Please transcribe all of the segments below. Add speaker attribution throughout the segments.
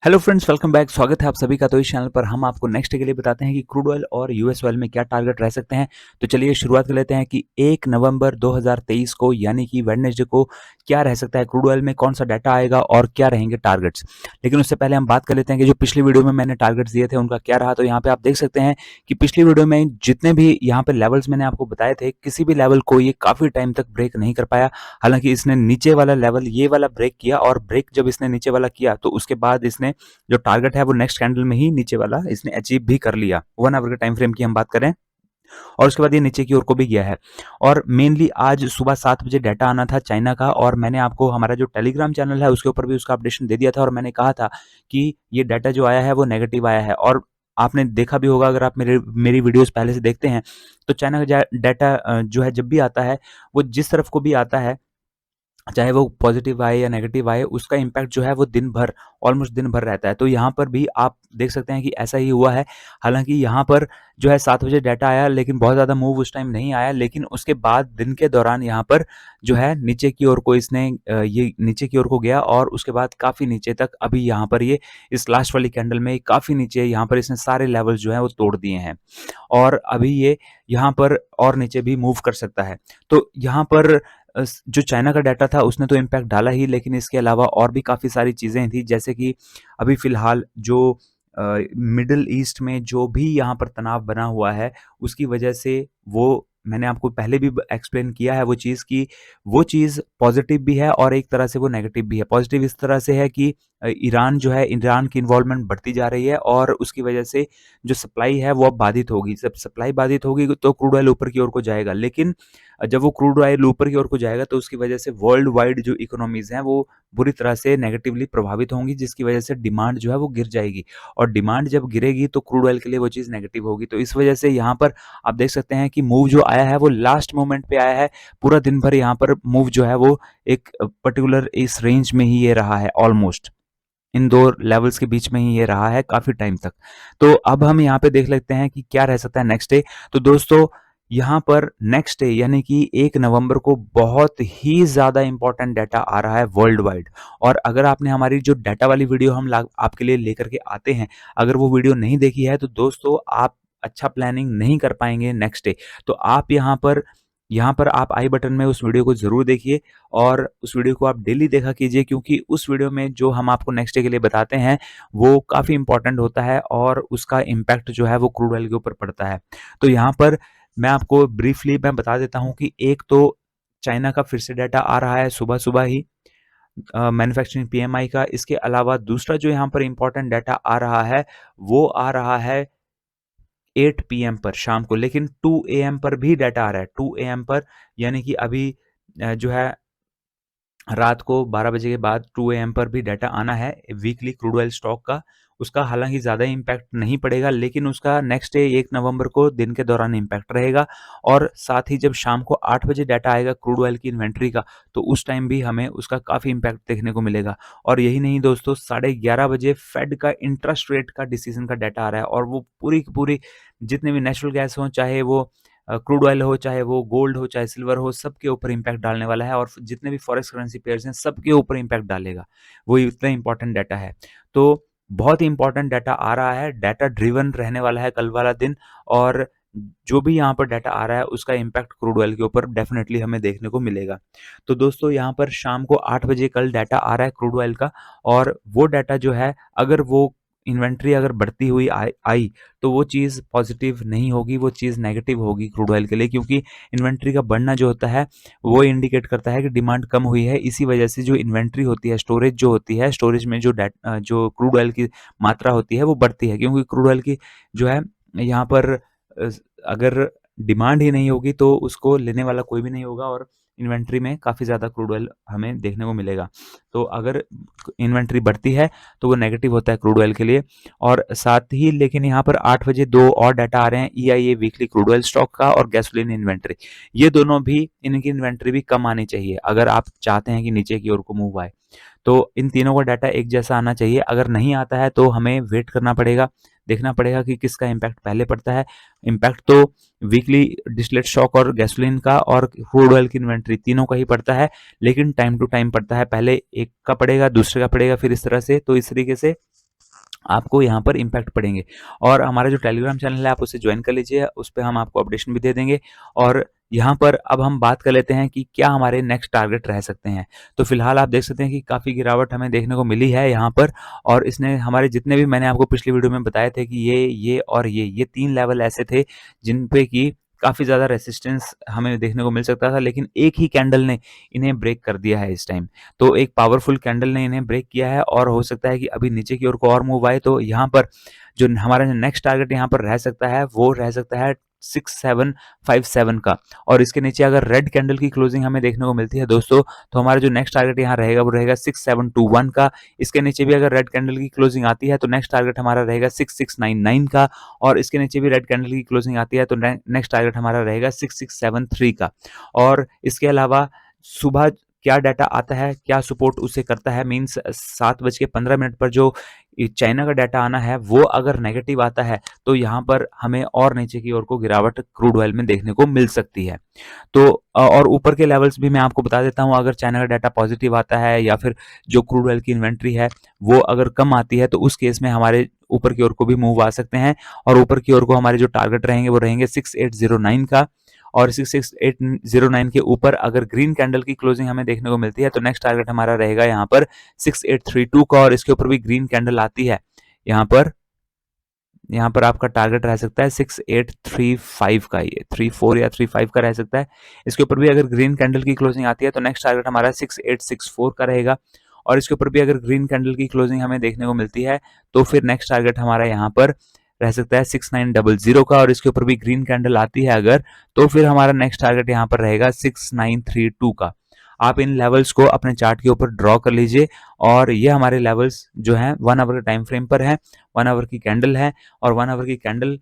Speaker 1: Hello friends, welcome back. स्वागत है आप सभी का। तो इस चैनल पर हम आपको नेक्स्ट डे के लिए बताते हैं कि क्रूड ऑयल और यूएस ऑयल में क्या टारगेट रह सकते हैं। तो चलिए शुरुआत कर लेते हैं कि 1 नवंबर 2023 को यानी कि वेडनेसडे को क्या रह सकता है, क्रूड ऑयल में कौन सा डाटा आएगा और क्या रहेंगे टारगेट्स। लेकिन उससे पहले हम बात कर लेते हैं कि जो पिछली वीडियो में मैंने टारगेट्स दिए थे उनका क्या रहा। तो यहाँ पे आप देख सकते हैं कि पिछली वीडियो में जितने भी यहाँ पे लेवल्स मैंने आपको बताए थे, किसी भी लेवल को ये काफी टाइम तक ब्रेक नहीं कर पाया। हालांकि इसने नीचे वाला लेवल ये वाला ब्रेक किया, और ब्रेक जब इसने नीचे वाला किया तो उसके बाद इसने जो टारगेट है वो नेक्स्ट कैंडल में ही नीचे वाला इसने अचीव भी कर लिया। 1 आवर के टाइम फ्रेम की हम बात करें, और उसके बाद ये नीचे की ओर को भी गया है। और मेनली आज सुबह 7 बजे डाटा आना था चाइना का, और मैंने आपको हमारा जो टेलीग्राम चैनल है उसके ऊपर भी उसका अपडेशन दे दिया था, और मैंने कहा था कि ये डाटा जो आया है वो नेगेटिव आया है। और आपने देखा भी होगा, अगर आप मेरी वीडियोस पहले से देखते हैं, तो चाइना का डाटा जो है जब भी आता है, वो जिस तरफ को भी आता है, चाहे वो पॉजिटिव आए या नेगेटिव आए, उसका इम्पैक्ट जो है वो दिन भर, ऑलमोस्ट दिन भर रहता है। तो यहाँ पर भी आप देख सकते हैं कि ऐसा ही हुआ है। हालांकि यहाँ पर जो है 7 बजे डाटा आया, लेकिन बहुत ज़्यादा मूव उस टाइम नहीं आया। लेकिन उसके बाद दिन के दौरान यहाँ पर जो है नीचे की ओर को इसने ये नीचे की ओर को गया, और उसके बाद काफ़ी नीचे तक, अभी यहाँ पर ये इस लास्ट वाली कैंडल में काफ़ी नीचे यहाँ पर इसने सारे लेवल जो है वो तोड़ दिए हैं, और अभी ये यहाँ पर और नीचे भी मूव कर सकता है। तो यहाँ पर जो चाइना का डाटा था उसने तो इम्पैक्ट डाला ही, लेकिन इसके अलावा और भी काफ़ी सारी चीज़ें थी, जैसे कि अभी फ़िलहाल जो मिडल ईस्ट में जो भी यहाँ पर तनाव बना हुआ है, उसकी वजह से वो मैंने आपको पहले भी एक्सप्लेन किया है वो चीज़, कि वो चीज़ पॉजिटिव भी है और एक तरह से वो नेगेटिव भी है। पॉजिटिव इस तरह से है कि ईरान जो है, ईरान की इन्वॉल्वमेंट बढ़ती जा रही है, और उसकी वजह से जो सप्लाई है वो अब बाधित होगी। जब सप्लाई बाधित होगी तो क्रूड ऑयल ऊपर की ओर को जाएगा, लेकिन जब वो क्रूड ऑयल ऊपर की ओर को जाएगा तो उसकी वजह से वर्ल्ड वाइड जो इकोनॉमीज हैं वो बुरी तरह से नेगेटिवली प्रभावित होंगी, जिसकी वजह से डिमांड जो है वो गिर जाएगी, और डिमांड जब गिरेगी तो क्रूड ऑयल के लिए वो चीज़ नेगेटिव होगी। तो इस वजह से यहाँ पर आप देख सकते हैं कि मूव जो आया है वो लास्ट मोमेंट पे आया है। पूरा दिन भर यहाँ पर मूव जो है वो एक पर्टिकुलर इस रेंज में ही ये रहा है, ऑलमोस्ट इन दो लेवल्स के बीच में ही ये रहा है काफी टाइम तक। तो अब हम यहाँ पे देख लेते हैं कि क्या रह सकता है नेक्स्ट डे। तो दोस्तों, यहाँ पर नेक्स्ट डे यानी कि 1 नवंबर को बहुत ही ज़्यादा इंपॉर्टेंट डाटा आ रहा है वर्ल्ड वाइड। और अगर आपने हमारी जो डाटा वाली वीडियो हम आपके लिए लेकर के आते हैं, अगर वो वीडियो नहीं देखी है, तो दोस्तों आप अच्छा प्लानिंग नहीं कर पाएंगे नेक्स्ट डे। तो आप यहाँ पर आप आई बटन में उस वीडियो को ज़रूर देखिए, और उस वीडियो को आप डेली देखा कीजिए, क्योंकि उस वीडियो में जो हम आपको नेक्स्ट डे के लिए बताते हैं वो काफ़ी इंपॉर्टेंट होता है, और उसका इम्पैक्ट जो है वो क्रूड ऑयल के ऊपर पड़ता है। तो यहाँ पर मैं आपको ब्रीफली मैं बता देता हूँ कि एक तो चाइना का फिर से डाटा आ रहा है सुबह सुबह ही, मैन्युफैक्चरिंग पीएमआई का। इसके अलावा दूसरा जो यहाँ पर इंपॉर्टेंट डाटा आ रहा है वो आ रहा है 8 पीएम पर शाम को, लेकिन 2 एएम पर भी डाटा आ रहा है। 2 एएम पर यानी कि अभी जो है रात को 12 बजे के बाद 2 एएम पर भी डाटा आना है वीकली क्रूड ऑयल स्टॉक का। उसका हालांकि ज़्यादा इम्पैक्ट नहीं पड़ेगा, लेकिन उसका नेक्स्ट डे 1 नवंबर को दिन के दौरान इम्पैक्ट रहेगा। और साथ ही जब शाम को 8 बजे डाटा आएगा क्रूड ऑयल की इन्वेंट्री का, तो उस टाइम भी हमें उसका काफ़ी इम्पैक्ट देखने को मिलेगा। और यही नहीं दोस्तों, 11:30 बजे फेड का इंटरेस्ट रेट का डिसीजन का डाटा आ रहा है, और वो पूरी की पूरी जितने भी नेचुरल गैस हों, चाहे वो क्रूड ऑयल हो, चाहे वो गोल्ड हो, चाहे सिल्वर हो, सबके ऊपर इम्पैक्ट डालने वाला है, और जितने भी फॉरेक्स करेंसी पेयर्स हैं सबके ऊपर इम्पैक्ट डालेगा। वो इतना इंपॉर्टेंट डाटा है। तो बहुत ही इंपॉर्टेंट डाटा आ रहा है, डाटा ड्रिवन रहने वाला है कल वाला दिन, और जो भी यहाँ पर डाटा आ रहा है उसका इम्पैक्ट क्रूड ऑयल के ऊपर डेफिनेटली हमें देखने को मिलेगा। तो दोस्तों, यहाँ पर शाम को 8 बजे कल डाटा आ रहा है क्रूड ऑयल का, और वो डाटा जो है, अगर वो इन्वेंट्री अगर बढ़ती हुई आई तो वो चीज़ पॉजिटिव नहीं होगी, वो चीज़ नेगेटिव होगी क्रूड ऑयल के लिए, क्योंकि इन्वेंट्री का बढ़ना जो होता है वो इंडिकेट करता है कि डिमांड कम हुई है। इसी वजह से जो इन्वेंट्री होती है, स्टोरेज जो होती है, स्टोरेज में जो क्रूड ऑयल की मात्रा होती है वो बढ़ती है, क्योंकि क्रूड ऑयल की जो है यहाँ पर अगर डिमांड ही नहीं होगी तो उसको लेने वाला कोई भी नहीं होगा, और इन्वेंट्री में काफ़ी ज़्यादा क्रूड ऑयल हमें देखने को मिलेगा। तो अगर इन्वेंट्री बढ़ती है तो वो नेगेटिव होता है क्रूड ऑयल के लिए। और साथ ही लेकिन यहाँ पर 8 बजे 2 और डाटा आ रहे हैं, EIA weekly crude oil stock का और गैसोलीन इन्वेंट्री। ये दोनों भी, इनकी इन्वेंट्री भी कम आनी चाहिए अगर आप चाहते हैं कि नीचे की ओर को मूव आए। तो इन तीनों का डाटा एक जैसा आना चाहिए। अगर नहीं आता है तो हमें वेट करना पड़ेगा, देखना पड़ेगा कि किसका इम्पैक्ट पहले पड़ता है। इम्पैक्ट तो वीकली डिस्टिलेट स्टॉक और गैसोलीन का और क्रूड ऑयल की इन्वेंट्री तीनों का ही पड़ता है, लेकिन टाइम टू टाइम पड़ता है। पहले एक का पड़ेगा, दूसरे का पड़ेगा, फिर इस तरह से। तो इस तरीके से आपको यहाँ पर इम्पैक्ट पड़ेंगे। और हमारा जो टेलीग्राम चैनल है आप उसे ज्वाइन कर लीजिए, उस पे हम आपको अपडेशन भी दे देंगे। और यहाँ पर अब हम बात कर लेते हैं कि क्या हमारे नेक्स्ट टारगेट रह सकते हैं। तो फिलहाल आप देख सकते हैं कि काफ़ी गिरावट हमें देखने को मिली है यहाँ पर, और इसने हमारे जितने भी मैंने आपको पिछली वीडियो में बताए थे कि ये और ये 3 लेवल ऐसे थे जिन पे कि काफ़ी ज़्यादा रेजिस्टेंस हमें देखने को मिल सकता था, लेकिन एक ही कैंडल ने इन्हें ब्रेक कर दिया है इस टाइम। तो एक पावरफुल कैंडल ने इन्हें ब्रेक किया है, और हो सकता है कि अभी नीचे की ओर को और मूव आए। तो यहाँ पर जो हमारा नेक्स्ट टारगेट यहाँ पर रह सकता है वो रह सकता है 6757 का। और इसके नीचे अगर रेड कैंडल की क्लोजिंग हमें देखने को मिलती है दोस्तों, तो हमारा जो नेक्स्ट टारगेट यहाँ रहेगा वो रहेगा 6721 का। इसके नीचे भी अगर रेड कैंडल की क्लोजिंग आती है तो नेक्स्ट टारगेट हमारा रहेगा 6699 का। और इसके नीचे भी रेड कैंडल की क्लोजिंग आती है तो नेक्स्ट टारगेट हमारा रहेगा 6673 का। और इसके अलावा सुबह क्या डाटा आता है, क्या सपोर्ट उसे करता है, मीन्स 7:15 पर जो चाइना का डाटा आना है वो अगर नेगेटिव आता है तो यहाँ पर हमें और नीचे की ओर को गिरावट क्रूड ऑयल में देखने को मिल सकती है। तो और ऊपर के लेवल्स भी मैं आपको बता देता हूँ, अगर चाइना का डाटा पॉजिटिव आता है या फिर जो क्रूड ऑयल की इन्वेंट्री है वो अगर कम आती है तो उस केस में हमारे ऊपर की ओर को भी मूव आ सकते हैं। और ऊपर की ओर को हमारे जो टारगेट रहेंगे वो रहेंगे 6809 का। और 6809 के ऊपर अगर ग्रीन कैंडल की क्लोजिंग हमें देखने को मिलती है तो नेक्स्ट टारगेट हमारा रहेगा यहाँ पर 6832 का। और इसके ऊपर भी ग्रीन कैंडल आती है यहाँ पर आपका टारगेट रह सकता है 6835 का, ये 34 या 35 का रह सकता है। इसके ऊपर भी अगर ग्रीन कैंडल की क्लोजिंग आती है तो नेक्स्ट टारगेट हमारा 6864 का रहेगा। और इसके ऊपर भी अगर ग्रीन कैंडल की क्लोजिंग हमें देखने को मिलती है तो फिर नेक्स्ट टारगेट हमारा यहाँ पर रह सकता है 6900 का। और इसके ऊपर भी ग्रीन कैंडल आती है अगर, तो फिर हमारा नेक्स्ट टारगेट यहाँ पर रहेगा 6932 का। आप इन लेवल्स को अपने चार्ट के ऊपर ड्रॉ कर लीजिए। और ये हमारे लेवल्स जो हैं 1 आवर के टाइम फ्रेम पर है, 1 आवर की कैंडल है। और 1 आवर की कैंडल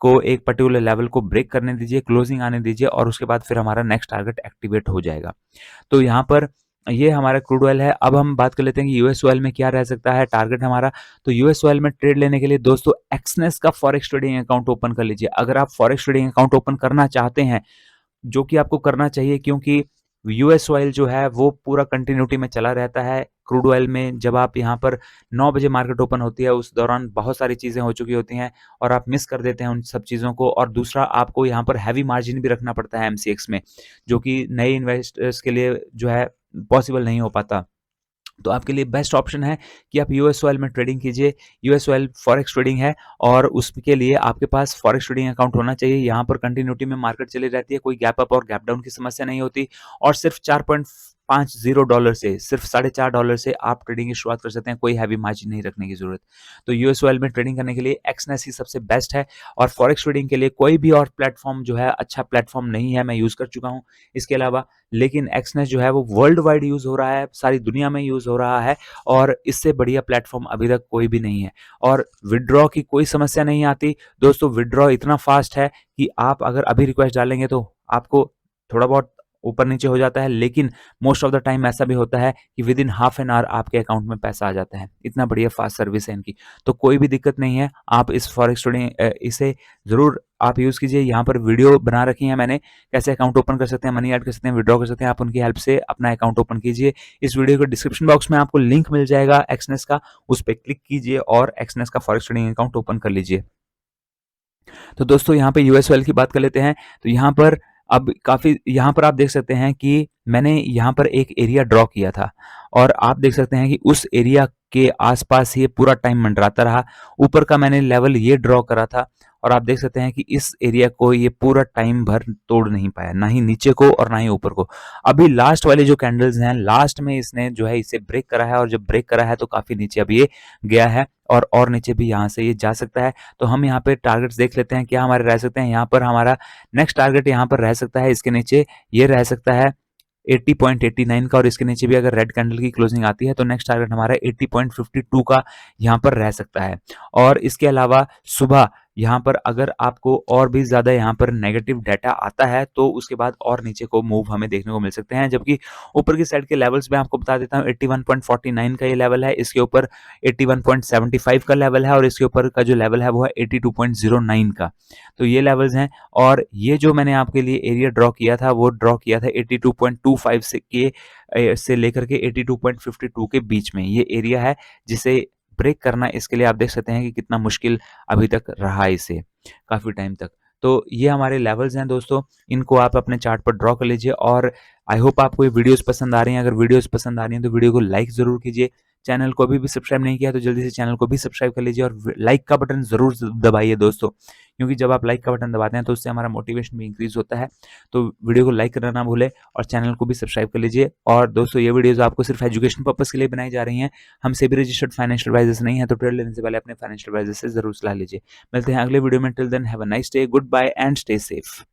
Speaker 1: को एक पर्टिकुलर लेवल को ब्रेक करने दीजिए, क्लोजिंग आने दीजिए, और उसके बाद फिर हमारा नेक्स्ट टारगेट एक्टिवेट हो जाएगा। तो यहाँ पर ये हमारा क्रूड ऑयल है। अब हम बात कर लेते हैं कि यूएस ऑयल में क्या रह सकता है टारगेट हमारा। तो यूएस ऑयल में ट्रेड लेने के लिए दोस्तों एक्सनेस का फॉरेक्स ट्रेडिंग अकाउंट ओपन कर लीजिए। अगर आप फॉरेक्स ट्रेडिंग अकाउंट ओपन करना चाहते हैं, जो कि आपको करना चाहिए, क्योंकि यूएस ऑयल जो है वो पूरा कंटिन्यूटी में चला रहता है। क्रूड ऑयल में जब आप यहाँ पर 9 बजे मार्केट ओपन होती है उस दौरान बहुत सारी चीज़ें हो चुकी होती हैं और आप मिस कर देते हैं उन सब चीज़ों को। और दूसरा, आपको यहाँ पर हैवी मार्जिन भी रखना पड़ता है एमसीएक्स में, जो कि नए इन्वेस्टर्स के लिए जो है पॉसिबल नहीं हो पाता। तो आपके लिए बेस्ट ऑप्शन है कि आप यूएस ऑयल में ट्रेडिंग कीजिए। यूएस ऑयल फॉरेक्स ट्रेडिंग है और उसके लिए आपके पास फॉरेक्स ट्रेडिंग अकाउंट होना चाहिए। यहाँ पर कंटिन्यूटी में मार्केट चली रहती है, कोई गैप अप और गैप डाउन की समस्या नहीं होती। और सिर्फ $4.50 से, सिर्फ $4.5 से आप ट्रेडिंग की शुरुआत कर सकते हैं, कोई हैवी मार्जिन नहीं रखने की जरूरत। तो यूएस ऑयल में ट्रेडिंग करने के लिए एक्सनेस ही सबसे बेस्ट है। और फॉरेक्स ट्रेडिंग के लिए कोई भी और प्लेटफॉर्म जो है अच्छा प्लेटफॉर्म नहीं है, मैं यूज कर चुका हूँ इसके अलावा। लेकिन एक्सनेस जो है वो वर्ल्ड वाइड यूज हो रहा है, सारी दुनिया में यूज हो रहा है, और इससे बढ़िया प्लेटफॉर्म अभी तक कोई भी नहीं है। और विड्रॉ की कोई समस्या नहीं आती दोस्तों। विड्रॉ इतना फास्ट है कि आप अगर अभी रिक्वेस्ट डालेंगे तो आपको थोड़ा बहुत ऊपर नीचे हो जाता है, लेकिन मोस्ट ऑफ द टाइम ऐसा भी होता है कि with in half an hour आपके अकाउंट में पैसा आ जाता है। इतना बढ़िया फास्ट सर्विस है इनकी, तो कोई भी दिक्कत नहीं है। आप इस फॉरेक्स ट्रेडिंग इसे जरूर आप यूज कीजिए। यहाँ पर वीडियो बना रखी है मैंने, कैसे अकाउंट ओपन कर सकते हैं, मनी ऐड कर सकते हैं, विड्रॉ कर सकते हैं। आप उनकी हेल्प से अपना अकाउंट ओपन कीजिए। इस वीडियो के डिस्क्रिप्शन बॉक्स में आपको लिंक मिल जाएगा एक्सनेस का, उस पर क्लिक कीजिए और एक्सनेस का फॉरेक्स ट्रेडिंग अकाउंट ओपन कर लीजिए। तो दोस्तों यहाँ पे यूएस ऑयल की बात कर लेते हैं। तो यहाँ पर अब काफ़ी, यहाँ पर आप देख सकते हैं कि मैंने यहाँ पर एक एरिया ड्रॉ किया था और आप देख सकते हैं कि उस एरिया के आसपास ये पूरा टाइम मंडराता रहा। ऊपर का मैंने लेवल ये ड्रॉ करा था और आप देख सकते हैं कि इस एरिया को ये पूरा टाइम भर तोड़ नहीं पाया, ना ही नीचे को और ना ही ऊपर को। अभी लास्ट वाले जो कैंडल्स हैं, लास्ट में इसने जो है इसे ब्रेक करा है, और जब ब्रेक करा है तो काफ़ी नीचे अब ये गया है और नीचे भी यहाँ से ये जा सकता है। तो हम यहाँ पे टारगेट्स देख लेते हैं क्या हमारे रह सकते हैं। यहाँ पर हमारा नेक्स्ट टारगेट यहाँ पर रह सकता है, इसके नीचे ये रह सकता है 80.89 का। और इसके नीचे भी अगर रेड कैंडल की क्लोजिंग आती है तो नेक्स्ट टारगेट हमारा 80.52 का यहाँ पर रह सकता है। और इसके अलावा सुबह यहाँ पर अगर आपको और भी ज़्यादा यहाँ पर नेगेटिव डाटा आता है तो उसके बाद और नीचे को मूव हमें देखने को मिल सकते हैं। जबकि ऊपर की साइड के लेवल्स में आपको बता देता हूँ, 81.49 का ये लेवल है, इसके ऊपर 81.75 का लेवल है, और इसके ऊपर का जो लेवल है वो है 82.09 का। तो ये लेवल्स हैं। और ये जो मैंने आपके लिए एरिया ड्रॉ किया था वो ड्रॉ किया था 82.25 से लेकर के 82.52 के बीच में ये एरिया है, जिसे ब्रेक करना, इसके लिए आप देख सकते हैं कि कितना मुश्किल अभी तक रहा इसे काफ़ी टाइम तक। तो ये हमारे लेवल्स हैं दोस्तों, इनको आप अपने चार्ट पर ड्रॉ कर लीजिए और आई होप आपको ये वीडियोज़ पसंद आ रही हैं। अगर वीडियोज़ पसंद आ रही हैं तो वीडियो को लाइक ज़रूर कीजिए। चैनल को अभी भी सब्सक्राइब नहीं किया तो जल्दी से चैनल को भी सब्सक्राइब कर लीजिए और लाइक का बटन ज़रूर दबाइए दोस्तों, क्योंकि जब आप लाइक का बटन दबाते हैं तो उससे हमारा मोटिवेशन भी इंक्रीज़ होता है। तो वीडियो को लाइक करना ना भूलें और चैनल को भी सब्सक्राइब कर लीजिए। और दोस्तों ये वीडियोज़ आपको सिर्फ एजुकेशन पर्पज़ के लिए बनाई जा रही हैं। हम सेबी रजिस्टर्ड फाइनेंशियल एडवाइजर्स नहीं हैं, तो ट्रेड लेने से पहले अपने फाइनेंशियल एडवाइजर से ज़रूर सलाह लीजिए। मिलते हैं अगले वीडियो में। Till then have a nice day, goodbye and stay safe.